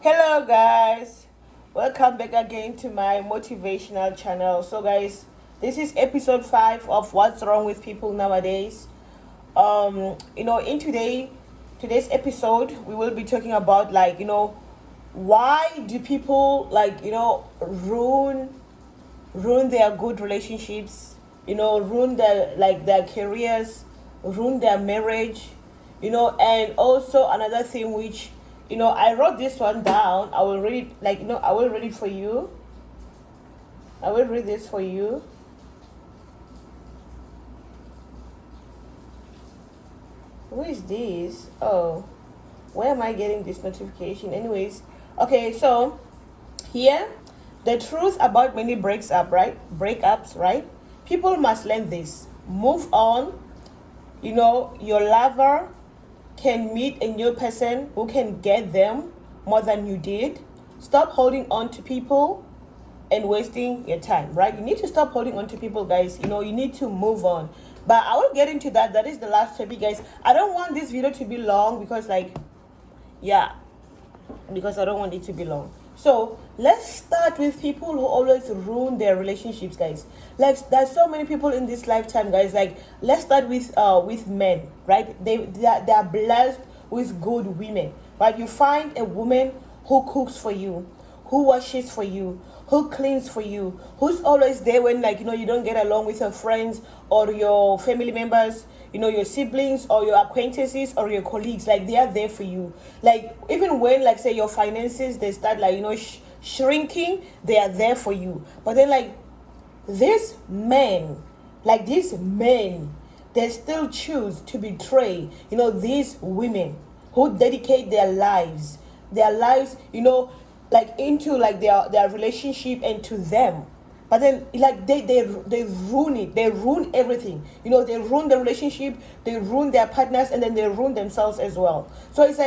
Hello guys, welcome back again to my motivational channel. So guys, this is episode 5 of what's wrong with people nowadays. In today's episode we will be talking about why do people ruin their good relationships, ruin their careers, ruin their marriage, and also another thing which I wrote this one down. I will read it, I will read it for you. I will read this for you. Who is this? Oh, where am I getting this notification? Anyways, okay, so here, the truth about many breakups, right? People must learn this. Move on. Your lover can meet a new person who can get them more than you did. Stop holding on to people and wasting your time, right? You need to stop holding on to people, guys. You need to move on. But I will get into that. That is the last topic, guys. I don't want this video to be long because because I don't want it to be long. So let's start with people who always ruin their relationships, guys. There's so many people in this lifetime, guys. Let's start with men, right? They are blessed with good women, right? You find a woman who cooks for you, who washes for you, who cleans for you, who's always there when you don't get along with your friends or your family members, your siblings or your acquaintances or your colleagues. They are there for you. Even when say your finances, they start shrinking, they are there for you. But then these men, they still choose to betray these women who dedicate their lives into their relationship and to them. But then they ruin it. They ruin everything. They ruin the relationship, they ruin their partners, and then they ruin themselves as well. So it's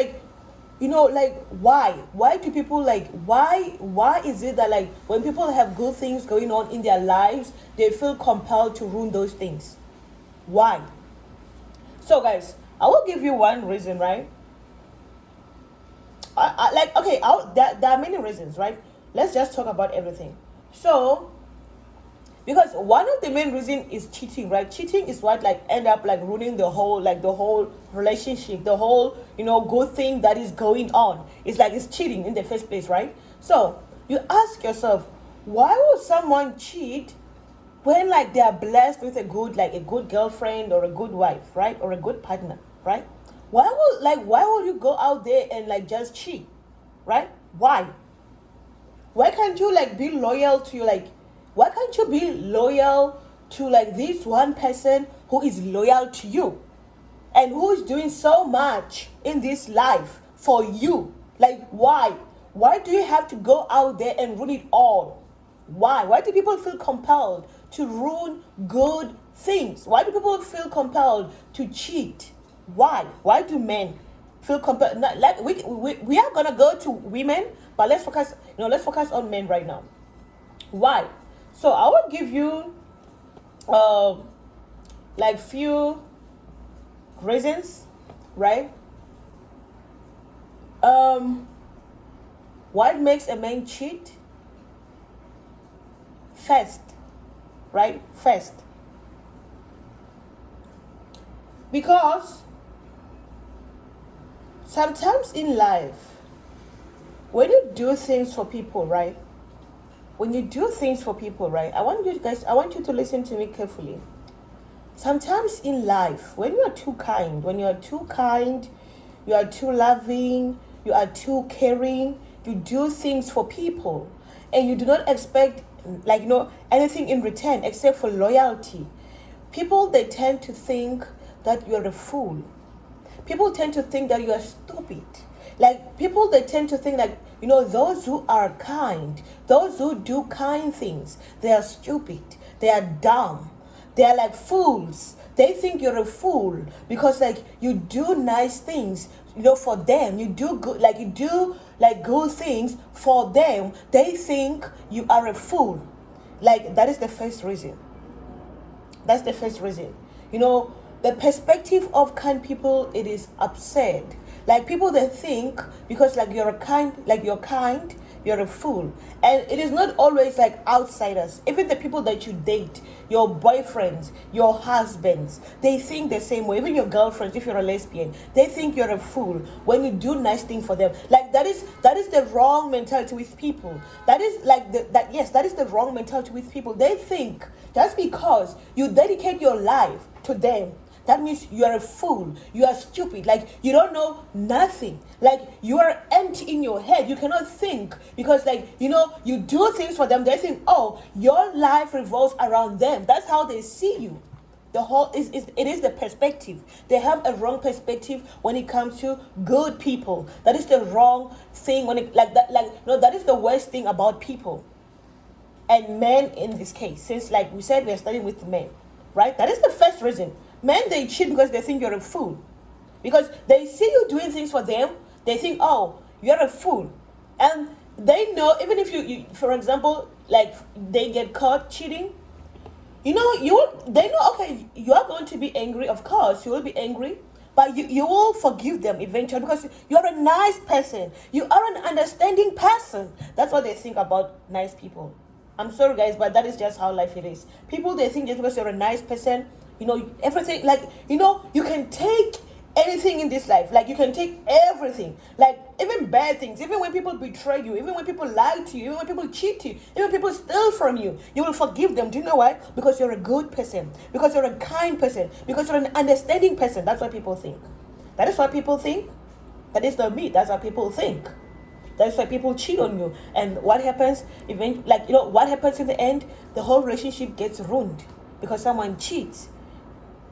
why do people why is it that when people have good things going on in their lives, they feel compelled to ruin those things? Why? So guys, I will give you one reason, right? There are many reasons, right? Let's just talk about everything. So because one of the main reason is cheating, right? Cheating is what end up ruining the whole relationship, the whole good thing that is going on. It's cheating in the first place, right? So you ask yourself, why would someone cheat when they are blessed with a good girlfriend or a good wife, right? Or a good partner, right? Why will you go out there and just cheat, right? Why can't you be loyal to why can't you be loyal to this one person who is loyal to you and who is doing so much in this life for you? Why do you have to go out there and ruin it all? Why do people feel compelled to ruin good things? Why do people feel compelled to cheat? Why do men feel compelled? We are gonna go to women, but let's focus on men right now. Why? So I will give you few reasons, right? What makes a man cheat? First, right? First, because sometimes in life, when you do things for people, right? When you do things for people, right? I want you to listen to me carefully. Sometimes in life, when you are too kind, you are too loving, you are too caring, you do things for people, and you do not expect anything in return except for loyalty. People, they tend to think that you're a fool. People tend to think that you are stupid. People, they tend to think those who are kind, those who do kind things, they are stupid, they are dumb, they are fools. They think you're a fool because you do nice things for them. You do good things for them. They think you are a fool. That is the first reason. That's the first reason. The perspective of kind people, it is absurd. Like people they think because like you're a fool. And it is not always like outsiders. Even the people that you date, your boyfriends, your husbands, they think the same way. Even your girlfriends, if you're a lesbian, they think you're a fool when you do nice things for them. Like that is the wrong mentality with people. That is like that is the wrong mentality with people. They think just because you dedicate your life to them, that means you are a fool. You are stupid. Like you don't know nothing. Like you are empty in your head. You cannot think because like you do things for them. They think, oh, your life revolves around them. That's how they see you. The whole it is the perspective. They have a wrong perspective when it comes to good people. That is the wrong thing when it like that like no, that is the worst thing about people. And men in this case, since like we said we're studying with men, right? That is the first reason. Men they cheat because they think you're a fool. Because they see you doing things for them, they think, oh, you're a fool. And they know even if you for example, like they get caught cheating, they know okay, you are going to be angry, of course, you will be angry, but you will forgive them eventually because you're a nice person. You are an understanding person. That's what they think about nice people. I'm sorry guys, but that is just how life it is. People they think just because you're a nice person, everything like you can take anything in this life. Like you can take everything. Like even bad things, even when people betray you, even when people lie to you, even when people cheat you, even when people steal from you, you will forgive them. Do you know why? Because you're a good person, because you're a kind person, because you're an understanding person. That's what people think. That is what people think. That is not me. That's what people think. That's why people cheat on you. And what happens what happens in the end? The whole relationship gets ruined because someone cheats.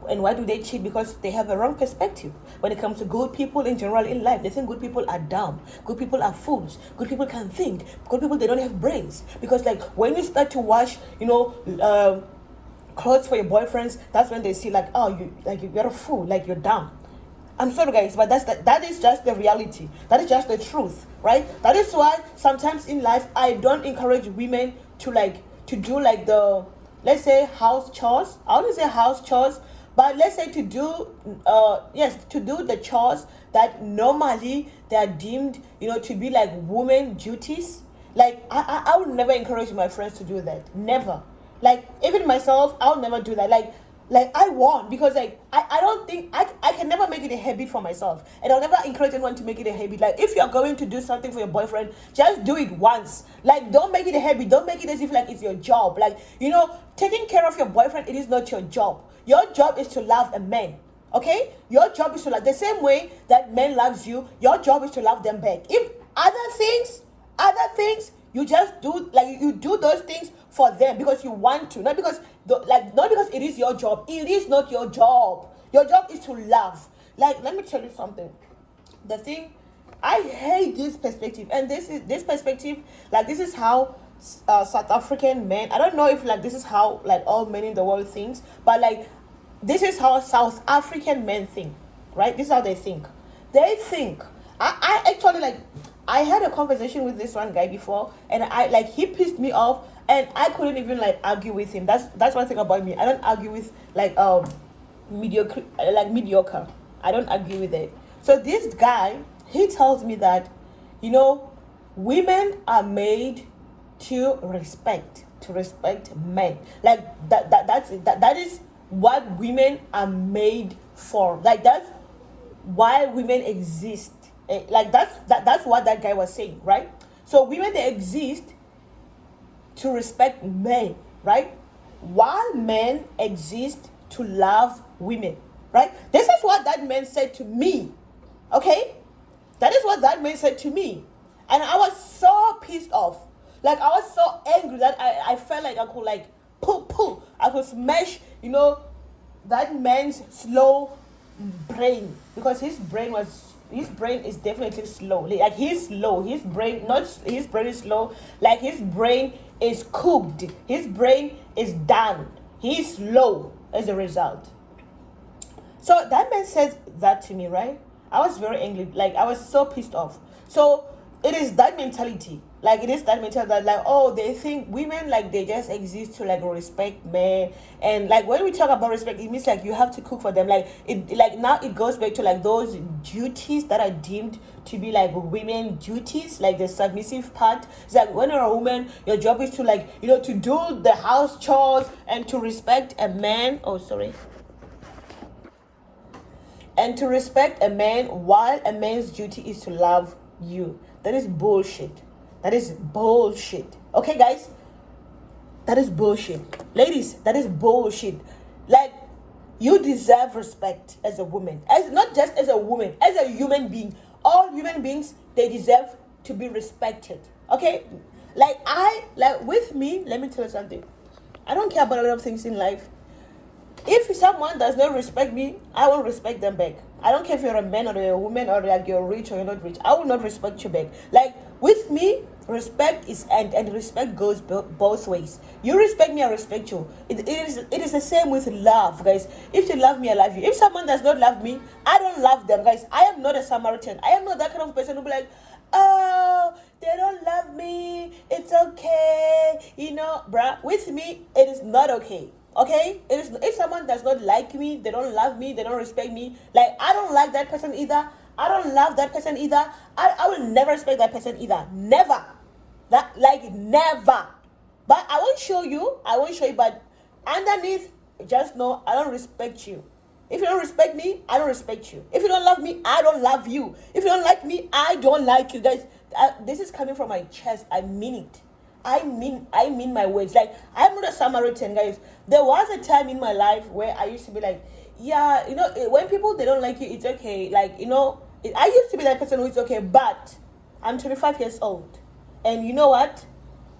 And why do they cheat? Because they have a wrong perspective. When it comes to good people in general in life, they think good people are dumb. Good people are fools. Good people can't think. Good people, they don't have brains. Because like when you start to wash, clothes for your boyfriends, that's when they see like, oh, you're a fool, like you're dumb. I'm sorry guys, but that is just the reality. That is just the truth, right? That is why sometimes in life I don't encourage women to do like the, let's say, house chores. I wouldn't say house chores, but let's say to do the chores that normally they are deemed to be like women duties. Like I would never encourage my friends to do that. Never. Like even myself, I would never do that. Like I won't, because like I don't think I can never make it a habit for myself, and I'll never encourage anyone to make it a habit. Like if you're going to do something for your boyfriend, just do it once. Like don't make it a habit. Don't make it as if like it's your job. Like taking care of your boyfriend, it is not your job. Your job is to love a man. Okay, your job is to love the same way that man loves you. Your job is to love them back. If other things you just do, like you do those things for them because you want to, not because it is your job. It is not your job. Your job is to love. Like let me tell you something. The thing, I hate this perspective, and this perspective, like this is how South African men. I don't know if like this is how like all men in the world thinks, but like this is how South African men think, right? This is how they think. They think. I actually like. I had a conversation with this one guy before, and he pissed me off, and I couldn't even like argue with him. That's one thing about me. I don't argue with mediocre. I don't argue with it. So this guy, he tells me that, women are made to respect men. Like that is what women are made for. Like that's why women exist. Like that's what that guy was saying, right? So women, they exist to respect men, right? While men exist to love women, right? This is what that man said to me. Okay? That is what that man said to me. And I was so pissed off. Like I was so angry that I felt like I could like pull. I could smash, that man's slow brain, because his brain is definitely slow. Like he's slow. His brain is slow. Like his brain is cooked. His brain is done. He's slow as a result. So that man said that to me, right? I was very angry. Like I was so pissed off. So it is that mentality. Like, it is that mentality that, like, oh, they think women, like, they just exist to, like, respect men. And, like, when we talk about respect, it means, like, you have to cook for them. Like, it, like, now it goes back to, like, those duties that are deemed to be, like, women duties, like the submissive part. It's like, when you're a woman, your job is to, like, to do the house chores and to respect a man. Oh, sorry. And to respect a man, while a man's duty is to love you. That is bullshit. That is bullshit. Okay, guys? That is bullshit. Ladies, that is bullshit. Like, you deserve respect as a woman. As not just as a woman, as a human being. All human beings, they deserve to be respected. Okay? Like, with me, let me tell you something. I don't care about a lot of things in life. If someone does not respect me, I will respect them back. I don't care if you're a man or you're a woman or like you're rich or you're not rich. I will not respect you back. Like, with me, respect is and respect goes both ways. You respect me, I respect you. It is the same with love, guys. If you love me, I love you. If someone does not love me, I don't love them, guys. I am not a Samaritan. I am not that kind of person who be like, oh, they don't love me. It's okay. Bruh, with me, it is not okay. Okay, it is. If someone does not like me, they don't love me, they don't respect me. Like, I don't like that person either. I don't love that person either. I will never respect that person either. Never. Never. But I won't show you. But underneath, just know I don't respect you. If you don't respect me, I don't respect you. If you don't love me, I don't love you. If you don't like me, I don't like you, guys. This is coming from my chest. I mean it. I mean my words. Like, I'm not a Samaritan, guys. There was a time in my life where I used to be like, yeah, when people, they don't like you, it's okay. Like, I used to be that person who it's okay, but I'm 25 years old. And you know what?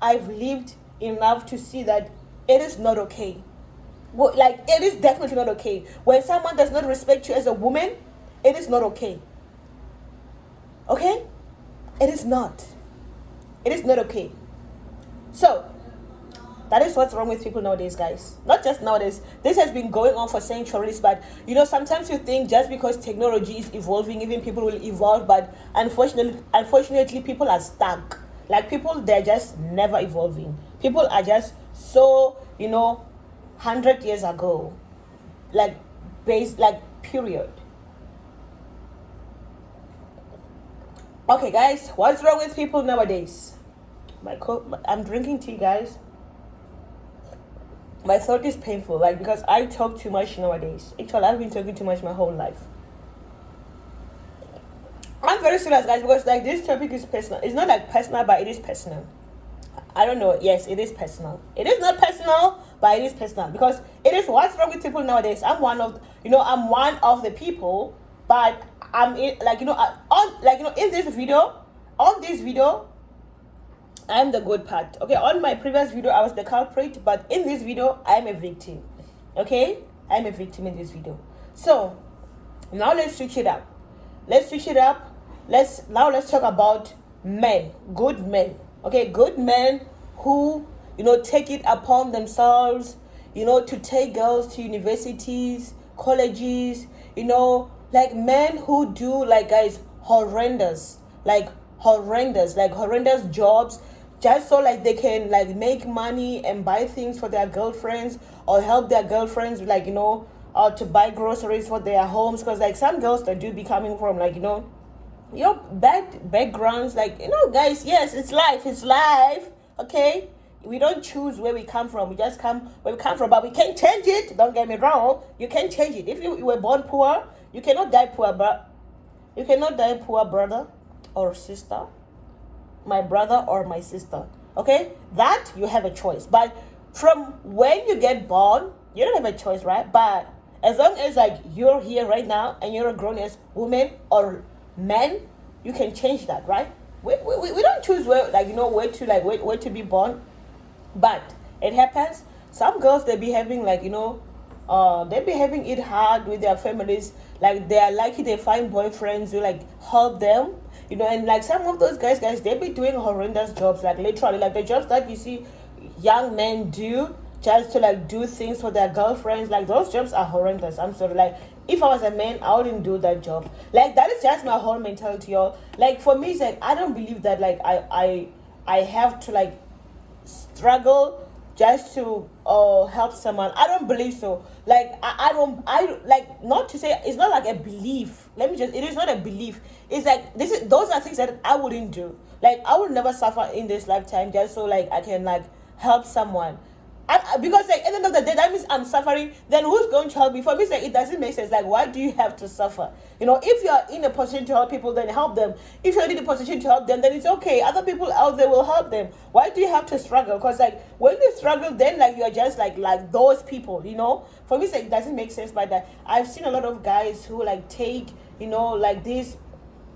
I've lived enough to see that it is not okay. Well, like, it is definitely not okay. When someone does not respect you as a woman, it is not okay. Okay? It is not. It is not okay. So, that is what's wrong with people nowadays, guys. Not just nowadays. This has been going on for centuries, but sometimes you think just because technology is evolving, even people will evolve, but unfortunately, people are stuck. Like, people, they're just never evolving. People are just so, 100 years ago. Like, period. Okay, guys, what's wrong with people nowadays? I'm drinking tea, guys. My throat is painful, like, because I talk too much nowadays. Actually, I've been talking too much my whole life. I'm very serious, guys, because, like, this topic is personal. It's not like personal, but it is personal. I don't know. Yes, it is personal. It is not personal, but it is personal, because it is what's wrong with people nowadays. I'm one of the people, but I'm in, in this video, I'm the good part. Okay, on my previous video, I was the culprit, but in this video, I'm a victim. Okay, I'm a victim in this video. So now let's switch it up. Let's talk about men, good men. Okay, good men who take it upon themselves, to take girls to universities, colleges, like men who do, like, guys, horrendous jobs, just so, like, they can, like, make money and buy things for their girlfriends, or help their girlfriends, like, to buy groceries for their homes. Because, like, some girls that do be coming from, like, bad backgrounds, like, guys, yes, it's life, okay? We don't choose where we come from. We just come where we come from, but we can't change it. Don't get me wrong. You can't change it. If you were born poor, you cannot die poor, but you cannot die poor, brother or sister, my brother or my sister. Okay, that you have a choice. But from when you get born, you don't have a choice, right? But as long as, like, you're here right now and you're a grown-ass woman or man, you can change that, right? We don't choose where, like, where to be born, but it happens. Some girls, they be having, like, they be having it hard with their families. Like, they are lucky they find boyfriends who, like, help them, and, like, some of those guys, they be doing horrendous jobs, like, literally, like, the jobs that you see young men do, just to like do things for their girlfriends. Like those jobs are horrendous. I'm sorry. Like if I was a man, I wouldn't do that job. Like that is just my whole mentality, y'all. Like for me, it's like I don't believe that like I have to like struggle just to help someone. I don't believe so. Like I like, not to say it's not like a belief. Let me just, it is not a belief. It's like this is, those are things that I wouldn't do. Like I would never suffer in this lifetime just so like I can like help someone. Because like at the end of the day, that means I'm suffering. Then who's going to help me? For me, it's like it doesn't make sense. Like, why do you have to suffer? You know, if you're in a position to help people, then help them. If you're in a position to help them, then it's okay. Other people out there will help them. Why do you have to struggle? Because like when you struggle, then like you're just like those people. You know, for me, it's like it doesn't make sense. By that, I've seen a lot of guys who like take, you know, like these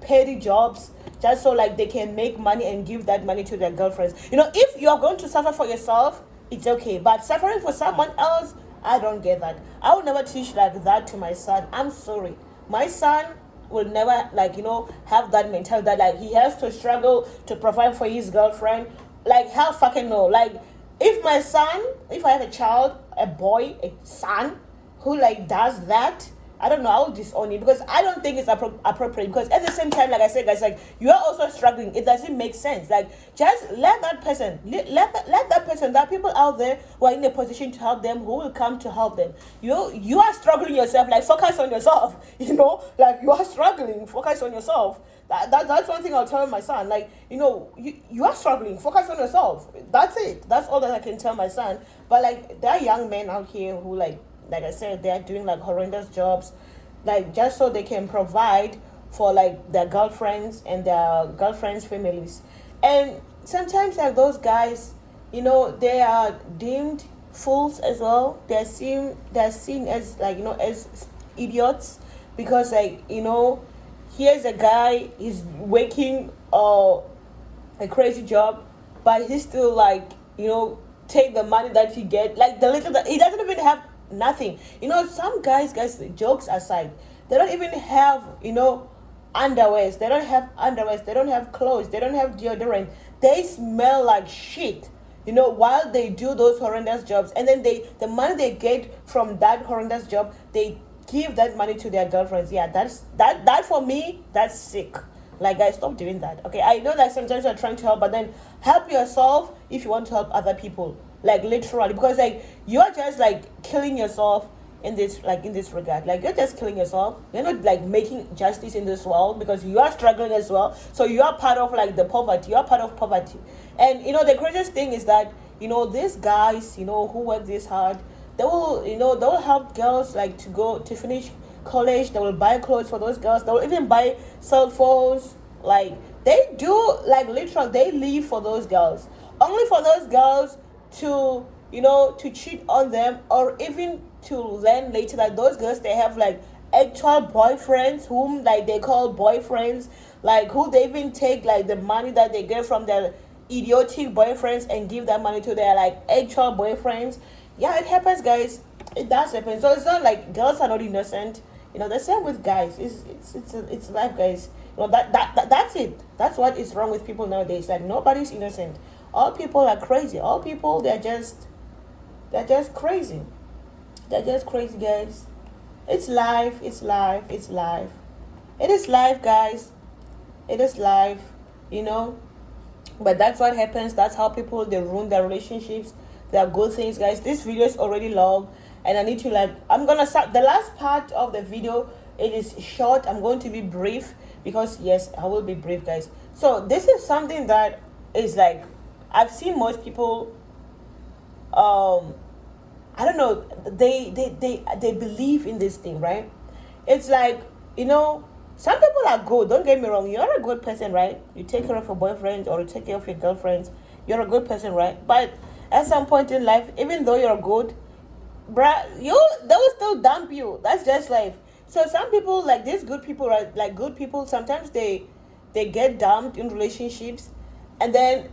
petty jobs just so like they can make money and give that money to their girlfriends. You know, if you're going to suffer for yourself, it's okay, but suffering for someone else, I don't get that. I will never teach like that to my son. I'm sorry, my son will never like, you know, have that mentality that like he has to struggle to provide for his girlfriend. Like hell fucking no. Like if my son, if I have a child, a boy, a son who like does that, I don't know, I will disown it because I don't think it's appropriate. Because at the same time, like I said, guys, like you are also struggling. It doesn't make sense. Like just let that person, let that person, there are people out there who are in a position to help them, who will come to help them. You are struggling yourself. Like focus on yourself. You know, like you are struggling. Focus on yourself. That's one thing I'll tell my son. Like, you know, you are struggling. Focus on yourself. That's it. That's all that I can tell my son. But like there are young men out here who like I said, they're doing like horrendous jobs, like just so they can provide for like their girlfriends and their girlfriends' families. And sometimes like those guys, you know, they are deemed fools as well. They're seen as like, you know, as idiots because like, you know, here's a guy, he's working a crazy job, but he still like, you know, take the money that he get, like the little that he doesn't even have nothing. You know, some guys, jokes aside, they don't even have, you know, underwears. They don't have underwears. They don't have clothes. They don't have deodorant. They smell like shit. You know, while they do those horrendous jobs, and then the money they get from that horrendous job, they give that money to their girlfriends. Yeah, that for me, that's sick. Like, guys, stop doing that. Okay, I know that sometimes you're trying to help, but then help yourself if you want to help other people. Like literally, because like you're just like killing yourself in this regard. Like you're just killing yourself. You're not like making justice in this world because you are struggling as well. So you are part of like the poverty. You are part of poverty. And you know the craziest thing is that, you know, these guys, you know, who work this hard, they will, you know, they will help girls like to go to finish college. They will buy clothes for those girls. They will even buy cell phones. Like they do, like literally, they live for those girls. Only for those girls to, you know, to cheat on them, or even to learn later that those girls, they have like actual boyfriends whom like they call boyfriends, like who they even take like the money that they get from their idiotic boyfriends and give that money to their like actual boyfriends. Yeah, it happens, guys. It does happen. So it's not like girls are not innocent. You know, the same with guys. It's life, guys. You know, that's it. That's what is wrong with people nowadays. Like nobody's innocent. All people are crazy. All people, they're just crazy. They're just crazy, guys. It's life. It's life. It's life. It is life, guys. It is life. You know. But that's what happens. That's how people, they ruin their relationships. There are good things, guys. This video is already long, and I need to like, I'm gonna start the last part of the video. It is short. I'm going to be brief because yes, I will be brief, guys. So this is something that is like, I've seen most people, I don't know, they believe in this thing, right? It's like, you know, some people are good. Don't get me wrong. You're a good person, right? You take care of your boyfriends or you take care of your girlfriends. You're a good person, right? But at some point in life, even though you're good, bruh, they will still dump you. That's just life. So some people, like these good people, right? Like good people, sometimes they get dumped in relationships, and then,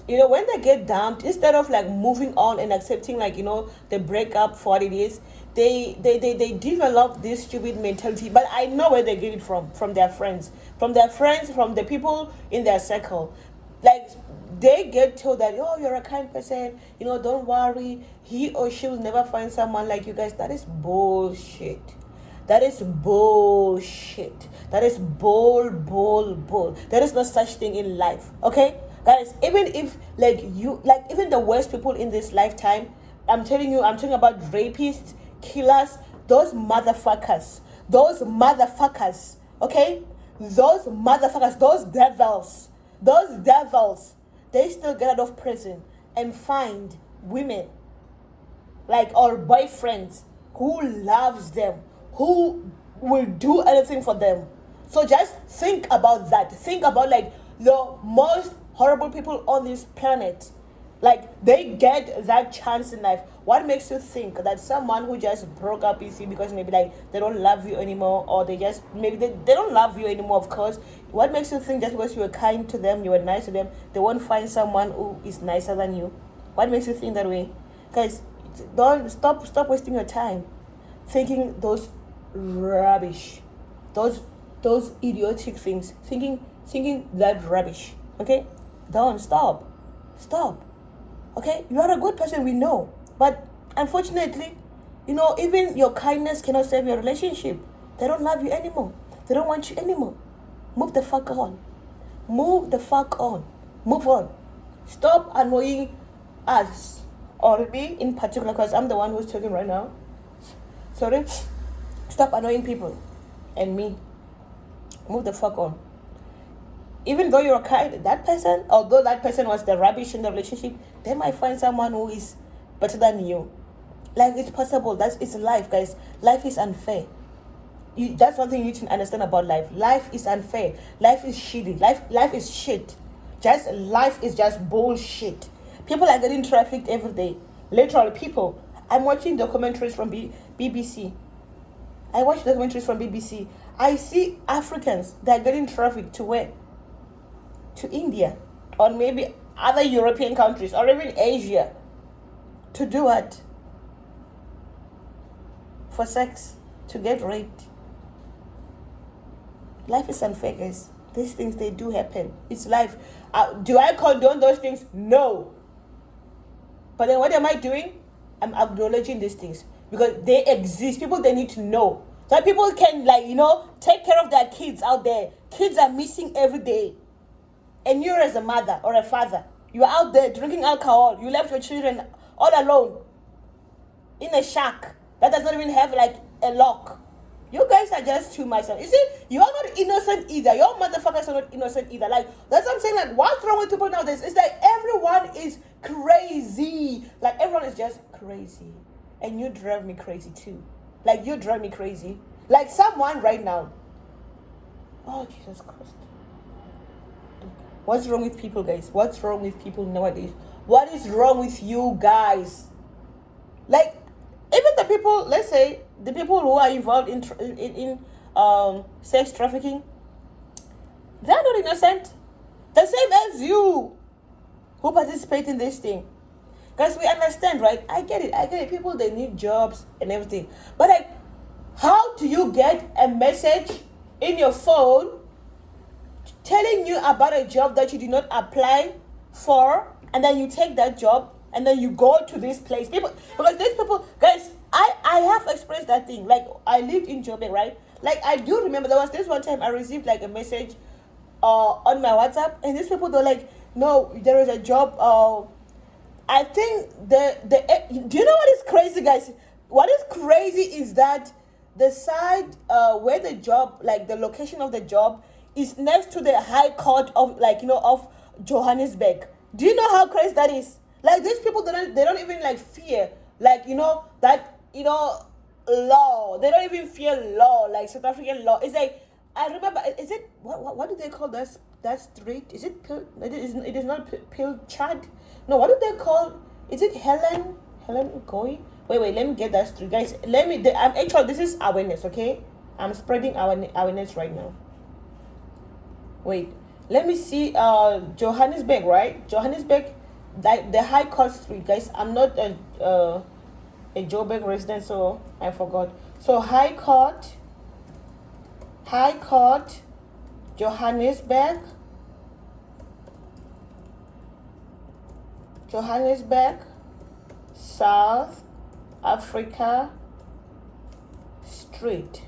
you know, when they get dumped, instead of like moving on and accepting, like, you know, the breakup for what it is, they develop this stupid mentality. But I know where they get it from their friends, from the people in their circle. Like, they get told that, oh, you're a kind person, don't worry, he or she will never find someone like you guys. That is bullshit. That is bullshit. That is bull. There is no such thing in life. Okay, guys. Even if even the worst people in this lifetime, I'm telling you, I'm talking about rapists, killers, those motherfuckers, okay, those motherfuckers, those devils, they still get out of prison and find women, like, or boyfriends who loves them, who will do anything for them. So just think about that. Think about, like, the most horrible people on this planet. Like, they get that chance in life. What makes you think that someone who just broke up with you because maybe, like, they don't love you anymore, or they just maybe they don't love you anymore, of course, what makes you think just because you were kind to them, you were nice to them, they won't find someone who is nicer than you? What makes you think that way? Guys, don't stop wasting your time thinking those rubbish, those idiotic things, thinking that rubbish. Okay, don't stop. Okay, you are a good person, we know, but unfortunately, even your kindness cannot save your relationship. They don't love you anymore. They don't want you anymore. Move the fuck on. Move on. Stop annoying us, or me in particular, because I'm the one who's talking right now. Sorry. Stop annoying people and me. Move the fuck on. Even though you're kind, although that person was the rubbish in the relationship, they might find someone who is better than you. Like, it's possible. It's life, guys. Life is unfair. That's one thing you need to understand about life. Life is unfair. Life is shitty. Life is shit. Life is just bullshit. People are getting trafficked every day. Literally, people. I'm watching documentaries from BBC. I watch documentaries from BBC. I see Africans that are getting trafficked to where? To India, or maybe other European countries, or even Asia. To do what? For sex. To get raped. Life is unfair, guys. These things, they do happen. It's life. Do I condone those things? No. But then what am I doing? I'm acknowledging these things because they exist. People, they need to know. So people can, take care of their kids out there. Kids are missing every day. And you're, as a mother or a father, you're out there drinking alcohol. You left your children all alone in a shack that does not even have, like, a lock. You guys are just too much. You see, you're not innocent either. Your motherfuckers are not innocent either. Like, that's what I'm saying. Like, what's wrong with people nowadays? It's like everyone is crazy. Like, everyone is just crazy. And you drive me crazy too. Like, you drive me crazy. Like, someone right now. Oh, Jesus Christ. What's wrong with people, guys? What's wrong with people nowadays? What is wrong with you guys? Like, even the people, let's say, the people who are involved in sex trafficking, they're not innocent. The same as you who participate in this thing. Guys, we understand, right? I get it. People, they need jobs and everything. But, like, how do you get a message in your phone telling you about a job that you did not apply for, and then you take that job, and then you go to this place? People, because these people, guys, I have experienced that thing. Like, I lived in Joburg, right? Like, I do remember there was this one time I received, like, a message on my WhatsApp, and these people, they're like, no, there is a job. I think do you know what is crazy, guys? What is crazy is that the side where the job, like, the location of the job is next to the High Court of, of Johannesburg. Do you know how crazy that is? Like, these people, they don't even, like, fear, like, law. They don't even fear law, like South African law. It's like, I remember, is it, what do they call that street? Is it it is not Pilchard? No, what do they call, is it Helen Goi? Wait, let me get that street, guys. I'm actually, this is awareness, okay? I'm spreading awareness right now. Wait, let me see. Johannesburg, right? Johannesburg, like the High Court Street, guys. I'm not a Joburg resident, so I forgot. So High Court, Johannesburg. Johannesburg, South Africa Street.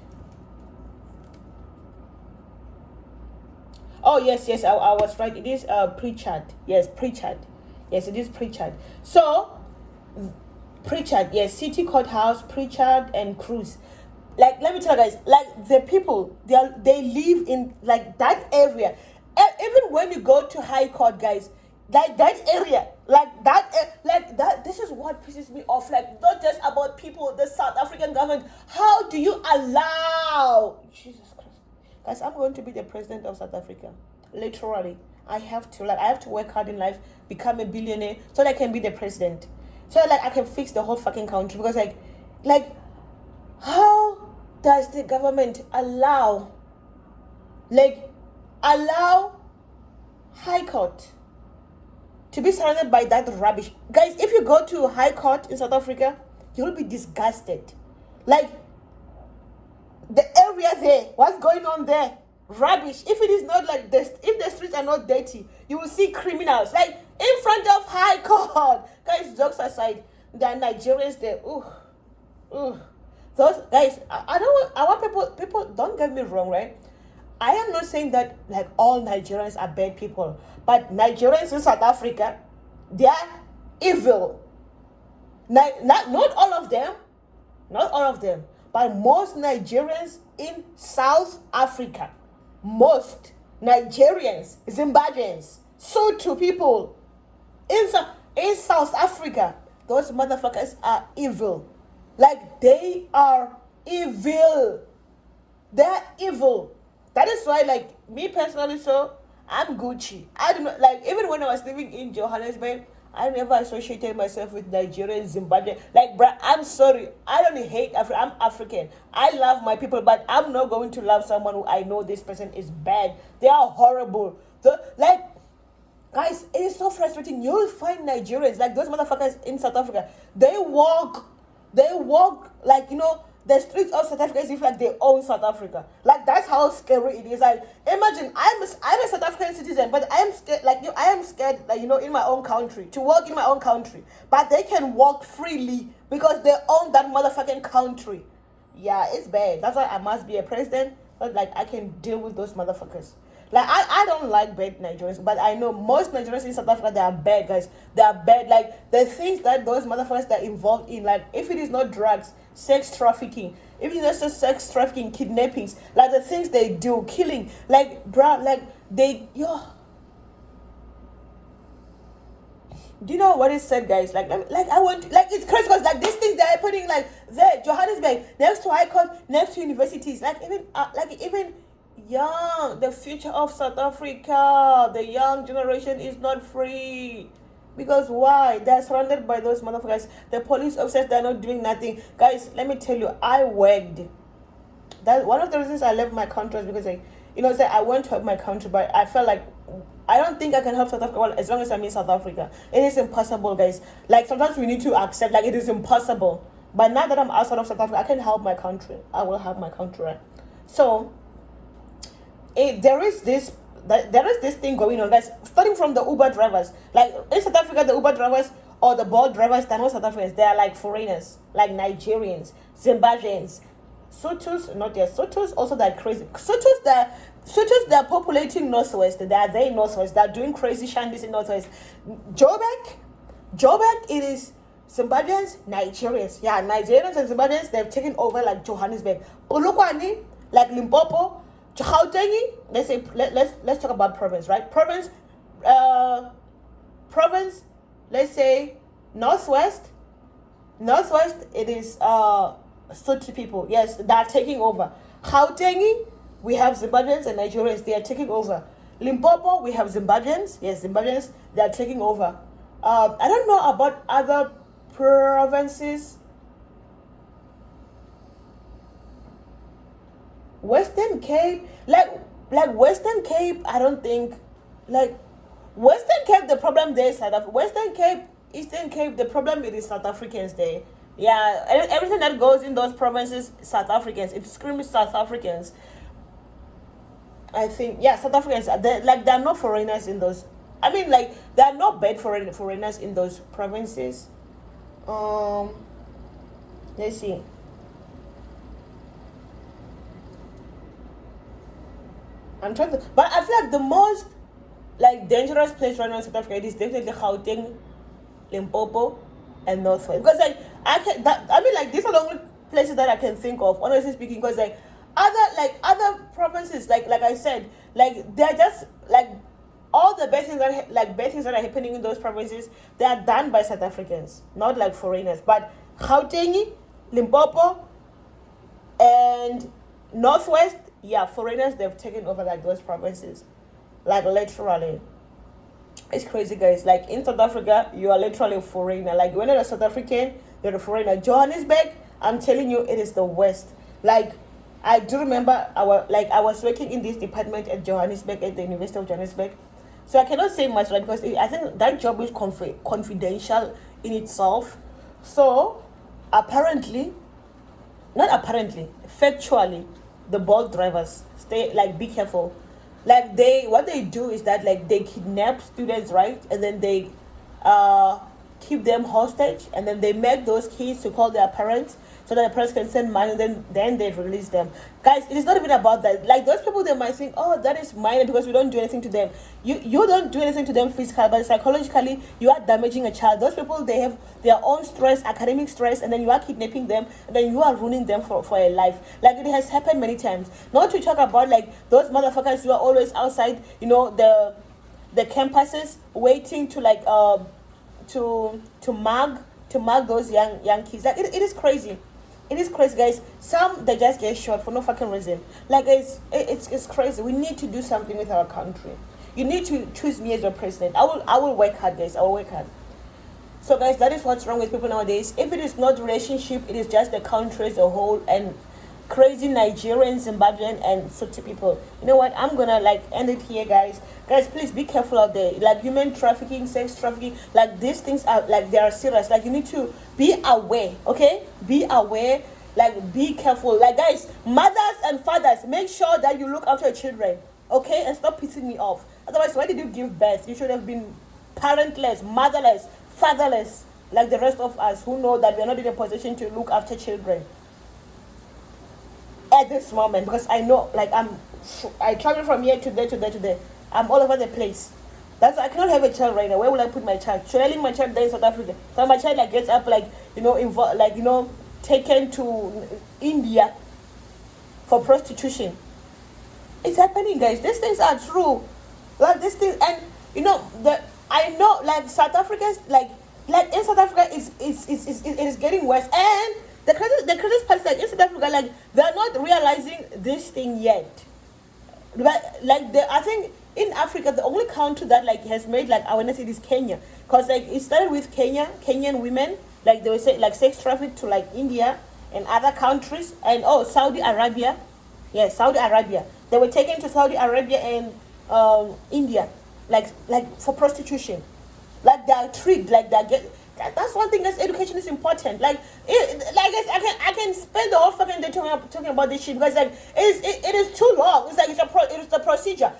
Oh yes, I was right. It is Pritchard. Yes, Pritchard. Yes, it is Pritchard. So Pritchard, yes, City Courthouse, Pritchard and Cruz. Like, let me tell you guys, like the people, they live in like that area. Even when you go to High Court, guys, like that area, like that. This is what pisses me off. Like, not just about people, the South African government. How do you allow? Jesus Christ, guys, I'm going to be the president of South Africa. Literally, I have to work hard in life, become a billionaire, so that I can be the president. So like I can fix the whole fucking country. Because like how does the government allow High Court to be surrounded by that rubbish? Guys, if you go to High Court in South Africa, you'll be disgusted. Like, the area there, what's going on there? Rubbish. If it is not like this, if the streets are not dirty, you will see criminals like in front of High Court. Guys, jokes aside, there are Nigerians there. Ooh. Those guys, I want people don't get me wrong, right? I am not saying that like all Nigerians are bad people, but Nigerians in South Africa, they are evil. Not all of them, but most Nigerians in South Africa, most Nigerians, Zimbabweans, Sotho people in South Africa, those motherfuckers are evil. Like, they are evil. They're evil. That is why, like, me personally, so I'm Gucci. I do not, like, even when I was living in Johannesburg, I never associated myself with Nigerian, Zimbabwe. Like, bruh, I'm sorry. I don't hate Africa. I'm African. I love my people, but I'm not going to love someone who I know this person is bad. They are horrible. Like, guys, it is so frustrating. You'll find Nigerians, like those motherfuckers in South Africa. They walk like, the streets of South Africa is if like they own South Africa. Like, that's how scary it is. Like, imagine I'm a South African citizen, but I'm scared. Like, I am scared. Like, in my own country, to walk in my own country, but they can walk freely because they own that motherfucking country. Yeah, it's bad. That's why I must be a president. But like, I can deal with those motherfuckers. Like, I don't like bad Nigerians, but I know most Nigerians in South Africa, they are bad, guys. They are bad. Like, the things that those motherfuckers are involved in, like, if it is not drugs, sex trafficking, if it is not sex trafficking, kidnappings, like, the things they do, killing, like, bruh, like, do you know what is said, guys? Like, I want, like, it's crazy because, like, these things they're happening, like, there, Johannesburg, next to High Court, next to universities, like, even the future of South Africa, the young generation is not free. Because why? They're surrounded by those motherfuckers. The police officers, they're not doing nothing. Guys, let me tell you, I worked. That one of the reasons I left my country is because I went to help my country, but I felt like I don't think I can help South Africa well as long as I'm in South Africa. It is impossible, guys. Like, sometimes we need to accept, like, it is impossible. But now that I'm outside of South Africa, I can help my country. I will help my country, right? So there is this thing going on, guys, starting from the Uber drivers. Like, in South Africa, the Uber drivers or the Bolt drivers, they're not South Africans. They are like foreigners, like Nigerians, Zimbabweans, Sothos. Not yet. Sothos also, they're crazy. Sothos, they're populating Northwest. They are there in Northwest. They're doing crazy shandies in Northwest. Joburg, it is Zimbabweans, Nigerians. Yeah, Nigerians and Zimbabweans, they've taken over, like, Johannesburg. Polokwane, like Limpopo, Gauteng. Let's talk about province, right? Province, let's say Northwest, it is Sotho people. Yes, they are taking over. Gauteng, we have Zimbabweans and Nigerians, they are taking over. Limpopo, we have Zimbabweans. Yes, Zimbabweans, they are taking over. I don't know about other provinces. Western Cape, like Western Cape, I don't think, like, Western Cape, the problem there is South Africa. Western Cape, Eastern Cape, the problem is South Africans there. Yeah, everything that goes in those provinces, South Africans. It screams South Africans. I think, yeah, South Africans, they're not foreigners in those I mean, like, there are no bad foreigners in those provinces. Um, let's see. I'm trying to, but I feel like the most like dangerous place right now in South Africa is definitely Gauteng, Limpopo, and Northwest. Because like I mean like these are the only places that I can think of, honestly speaking. Because other provinces, like I said, like they're just like all the bad things that are happening in those provinces, they are done by South Africans, not like foreigners. But Gauteng, Limpopo, and Northwest, yeah, foreigners, they've taken over like those provinces, like literally. It's crazy, guys. Like in South Africa, you are literally a foreigner. Like when you're a South African, you're a foreigner. Johannesburg, I'm telling you, it is the West. Like I do remember I was working in this department at Johannesburg, at the University of Johannesburg. So I cannot say much, right? Because I think that job is confidential in itself. So apparently, not apparently, factually, the Bolt drivers stay like be careful. Like what they do is that like they kidnap students, right? And then they uh keep them hostage, and then they make those kids to call their parents so that the parents can send money, and then they release them. Guys, it is not even about that. Like those people, they might think, oh, that is minor because we don't do anything to them. You don't do anything to them physically, but psychologically you are damaging a child. Those people, they have their own stress, academic stress, and then you are kidnapping them, and then you are ruining them for a life. Like it has happened many times. Not to talk about like those motherfuckers who are always outside, the campuses waiting to like to mug those young kids. Like it is crazy. It is crazy, guys. Some they just get shot for no fucking reason. Like it's crazy. We need to do something with our country. You need to choose me as your president. I will work hard, guys. I will work hard. So guys, that is what's wrong with people nowadays. If it is not relationship, it is just the country as a whole and crazy Nigerian, Zimbabwean, and Sotho people. You know what? I'm gonna like end it here, guys. Guys, please be careful out there. Like human trafficking, sex trafficking, like these things are like they are serious. Like you need to be aware, okay? Be aware. Like be careful. Like guys, mothers and fathers, make sure that you look after your children, okay? And stop pissing me off. Otherwise, why did you give birth? You should have been parentless, motherless, fatherless, like the rest of us who know that we are not in a position to look after children at this moment. Because I know, like I travel from here to there to there to there. I'm all over the place. That's why I cannot have a child right now. Where will I put my child? Should I leave my child there in South Africa? So my child like gets up like taken to India for prostitution. It's happening, guys. These things are true. Like this thing, and I know like South Africans like in South Africa it is getting worse. And the craziest part is like in South Africa, like they are not realizing this thing yet. But like I think in Africa the only country that like has made like awareness it is Kenya, because like it started with Kenyan women, like they were say like sex traffic to like India and other countries, and Saudi Arabia, yeah, Saudi Arabia, they were taken to Saudi Arabia and India, like for prostitution. Like they are tricked, like they get. That's one thing. That's education is important. Like I can spend the whole fucking day talking about this shit because like it is too long. It's like it is the procedure.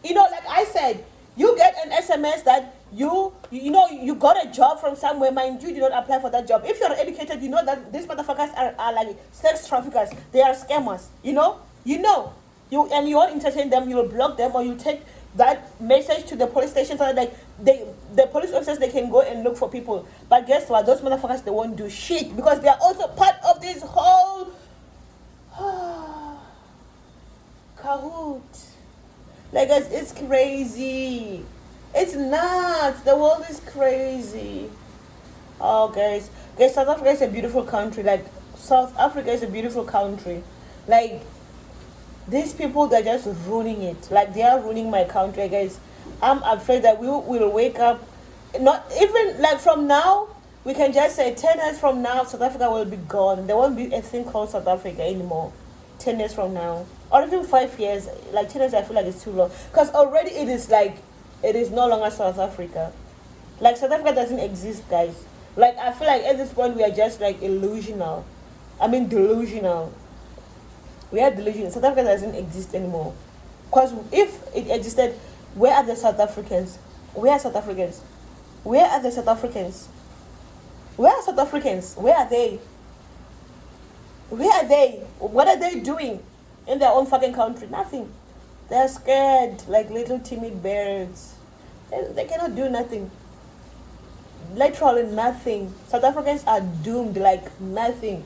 Like I said, you get an SMS that you got a job from somewhere. Mind you, do not apply for that job. If you're educated, you know that these motherfuckers are like sex traffickers. They are scammers. You won't entertain them. You will block them, or you take that message to the police station so that like the police officers, they can go and look for people. But guess what? Those motherfuckers, they won't do shit because they are also part of this whole Kahoot. Like guys, it's crazy. It's nuts. The world is crazy. Oh guys, South Africa is a beautiful country. Like South Africa is a beautiful country. Like these people, they're just ruining it. Like they are ruining my country, guys. I'm afraid that we will wake up. Not even like from now, we can just say 10 years from now, South Africa will be gone. There won't be a thing called South Africa anymore. 10 years from now, or even 5 years. Like 10 years, I feel like it's too long because already it is no longer South Africa. Like South Africa doesn't exist, guys. Like I feel like at this point we are just like delusional. We are delusional. South Africa doesn't exist anymore. Because if it existed, where are the South Africans? Where are South Africans? Where are the South Africans? Where are South Africans? Where are they? Where are they? What are they doing in their own fucking country? Nothing. They're scared like little timid birds. They cannot do nothing. Literally nothing. South Africans are doomed like nothing.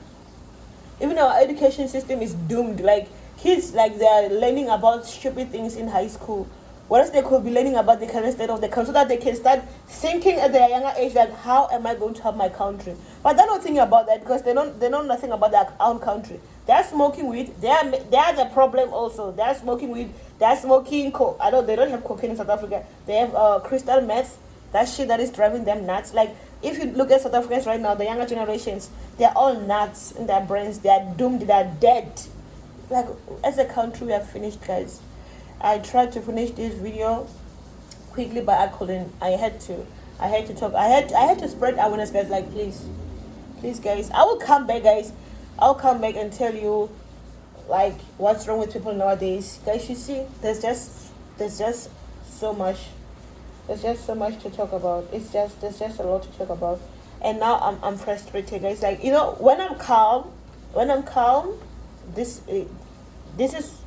Even our education system is doomed. Like kids, like they're learning about stupid things in high school. Whereas they could be learning about the current state of the country so that they can start thinking at their younger age like, how am I going to have my country? But they're not thinking about that because they know nothing about their own country. They're smoking weed. They are the problem also. They're smoking weed. They're smoking coke. I know they don't have cocaine in South Africa. They have crystal meth. That shit that is driving them nuts. Like if you look at South Africans right now, the younger generations, they're all nuts in their brains. They are doomed. They are dead. Like as a country, we are finished, guys. I tried to finish this video quickly, but I couldn't. I had to talk. I had to spread awareness, guys. Like please, guys. I will come back, guys. I'll come back and tell you, like, what's wrong with people nowadays, guys. You see, there's just so much. There's just so much to talk about. There's just a lot to talk about, and now I'm frustrated, guys. Like when I'm calm, this is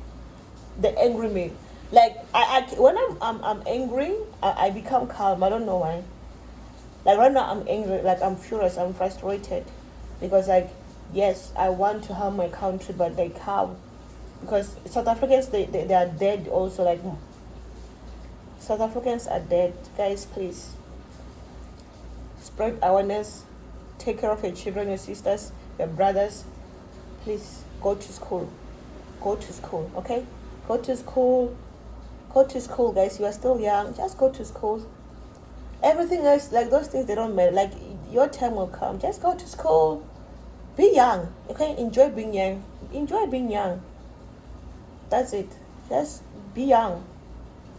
the angry me. Like I when I'm angry, I become calm. I don't know why. Like right now I'm angry, like I'm furious, I'm frustrated. Because like yes, I want to help my country, but like how? Because South Africans they are dead also. Like South Africans are dead. Guys, please spread awareness, take care of your children, your sisters, your brothers. Please go to school. Go to school, okay? Go to school. Go to school, guys. You are still young. Just go to school. Everything else, like those things, they don't matter. Like your time will come. Just go to school. Be young, okay? Enjoy being young. Enjoy being young. That's it. Just be young.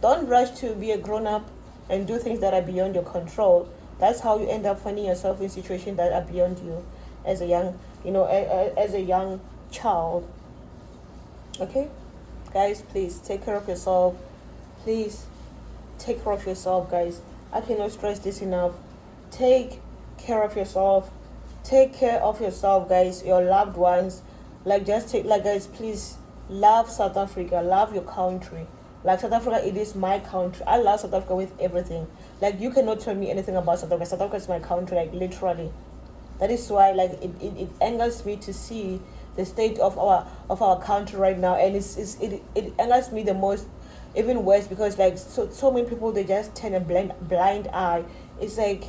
Don't rush to be a grown-up and do things that are beyond your control. That's how you end up finding yourself in situations that are beyond you as a young, as a young child. Okay? Guys, please take care of yourself. Please take care of yourself, guys. I cannot stress this enough. Take care of yourself. Take care of yourself, guys. Your loved ones. Guys, please love South Africa. Love your country. Like South Africa, it is my country. I love South Africa with everything. Like you cannot tell me anything about South Africa. South Africa is my country, like literally. That is why, like, it angers me to see the state of our country right now, and it angers me the most, even worse, because like so many people, they just turn a blind eye. It's like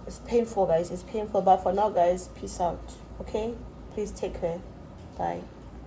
it's painful, guys. It's painful. But for now, guys, peace out. Okay, please take care. Bye.